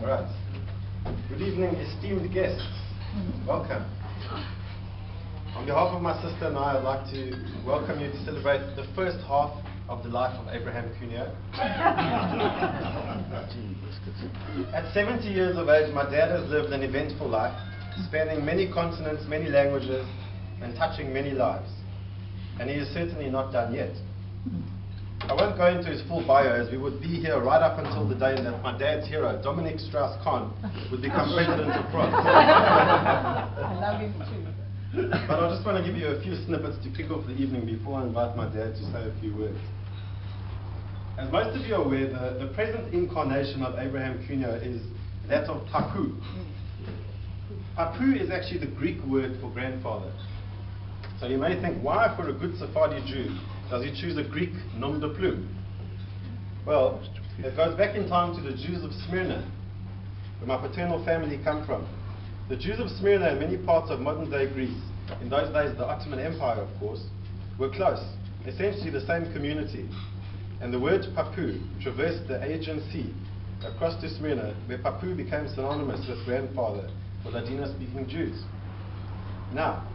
All right. Good evening, esteemed guests. Welcome. On behalf of my sister and I, I'd like to welcome you to celebrate the first half of the life of Abraham Cunio. At 70 years of age, my dad has lived an eventful life, spanning many continents, many languages, and touching many lives. And he is certainly not done yet. I won't go into his full bio, as we would be here right up until the day that my dad's hero, Dominic Strauss-Kahn, would become president of France. I love him too. But I just want to give you a few snippets to kick off the evening before I invite my dad to say a few words. As most of you are aware, the present incarnation of Abraham Cunio is that of Papu. Papu is actually the Greek word for grandfather. So you may think, why for a good Sephardi Jew does he choose a Greek nom de plume? Well, it goes back in time to the Jews of Smyrna, where my paternal family come from. The Jews of Smyrna and many parts of modern-day Greece, in those days the Ottoman Empire of course, were close, essentially the same community. And the word Papu traversed the Aegean Sea across to Smyrna, where Papu became synonymous with grandfather for Ladino-speaking Jews. Now,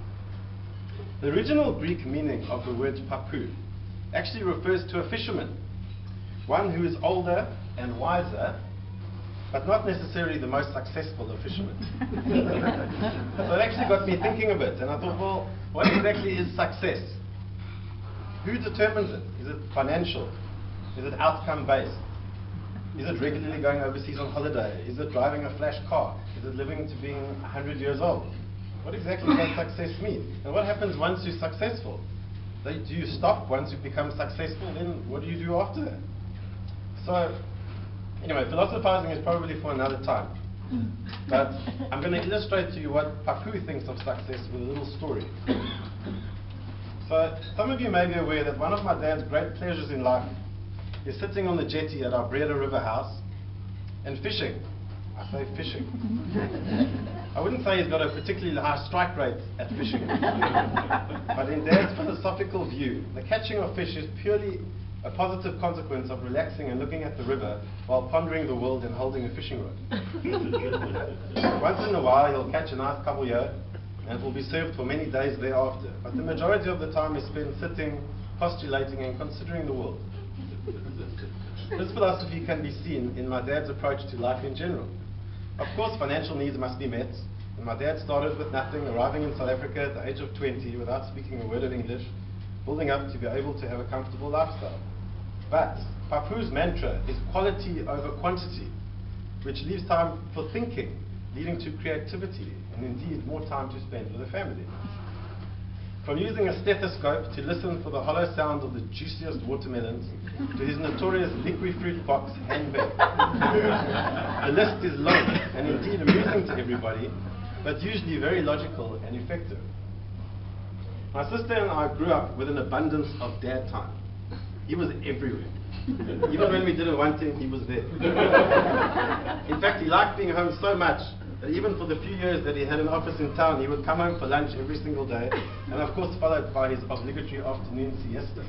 the original Greek meaning of the word Papu actually refers to a fisherman, one who is older and wiser, but not necessarily the most successful of fishermen. So it actually got me thinking a bit, and I thought, well, what exactly is success? Who determines it? Is it financial? Is it outcome-based? Is it regularly going overseas on holiday? Is it driving a flash car? Is it living to being 100 years old? What exactly does success mean? And what happens once you're successful? Do you stop once you become successful? Then what do you do after that? So, anyway, philosophizing is probably for another time. But I'm going to illustrate to you what Papu thinks of success with a little story. So, some of you may be aware that one of my dad's great pleasures in life is sitting on the jetty at our Breda River house and fishing. I say fishing. I wouldn't say he's got a particularly high strike rate at fishing. But in Dad's philosophical view, the catching of fish is purely a positive consequence of relaxing and looking at the river while pondering the world and holding a fishing rod. Once in a while he'll catch a nice kabeljau and it will be served for many days thereafter. But the majority of the time is spent sitting, postulating and considering the world. This philosophy can be seen in my dad's approach to life in general. Of course, financial needs must be met, and my dad started with nothing, arriving in South Africa at the age of 20 without speaking a word of English, building up to be able to have a comfortable lifestyle. But Papu's mantra is quality over quantity, which leaves time for thinking, leading to creativity, and indeed more time to spend with the family. From using a stethoscope to listen for the hollow sound of the juiciest watermelons to his notorious liquid fruit box handbag. The list is long and indeed amusing to everybody, but usually very logical and effective. My sister and I grew up with an abundance of dad time. He was everywhere. Even when we didn't want him, he was there. In fact, he liked being home so much that even for the few years that he had an office in town, he would come home for lunch every single day, and of course followed by his obligatory afternoon siesta.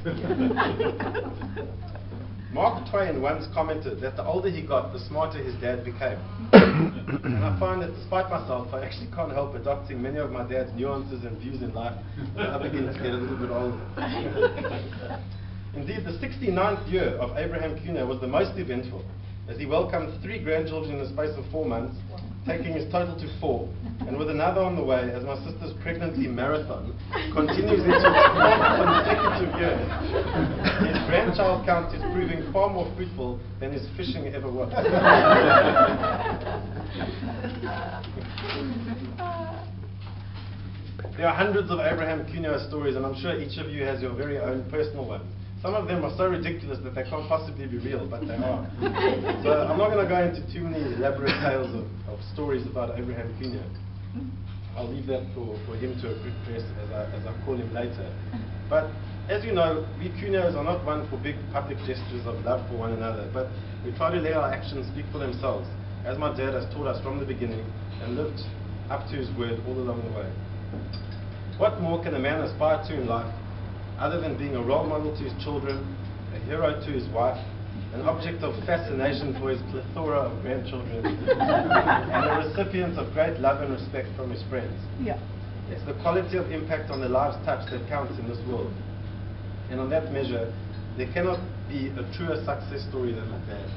Mark Twain once commented that the older he got, the smarter his dad became. And I find that despite myself, I actually can't help adopting many of my dad's nuances and views in life as I begin to get a little bit older. Indeed, the 69th year of Abraham Cunio was the most eventful, as he welcomed 3 grandchildren in the space of 4 months, taking his total to 4, and with another on the way as my sister's pregnancy marathon continues into its 4th consecutive year. His grandchild count is proving far more fruitful than his fishing ever was. There are hundreds of Abraham Cunio stories, and I'm sure each of you has your very own personal one. Some of them are so ridiculous that they can't possibly be real, but they are. So I'm not going to go into too many elaborate tales of stories about Abraham Cunio. I'll leave that for him to address as I call him later. But as you know, we Cunios are not one for big public gestures of love for one another, but we try to let our actions speak for themselves, as my dad has taught us from the beginning and lived up to his word all along the way. What more can a man aspire to in life other than being a role model to his children, a hero to his wife, an object of fascination for his plethora of grandchildren, and a recipient of great love and respect from his friends. Yeah. It's the quality of impact on the lives touched that counts in this world. And on that measure, there cannot be a truer success story than my dad.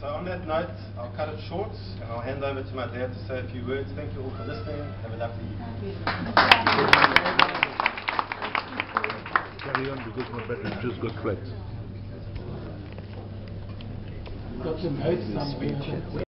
So on that note, I'll cut it short and I'll hand over to my dad to say a few words. Thank you all for listening. Have a lovely evening. Carry on because my battery just got flat. Got some notes, some speech.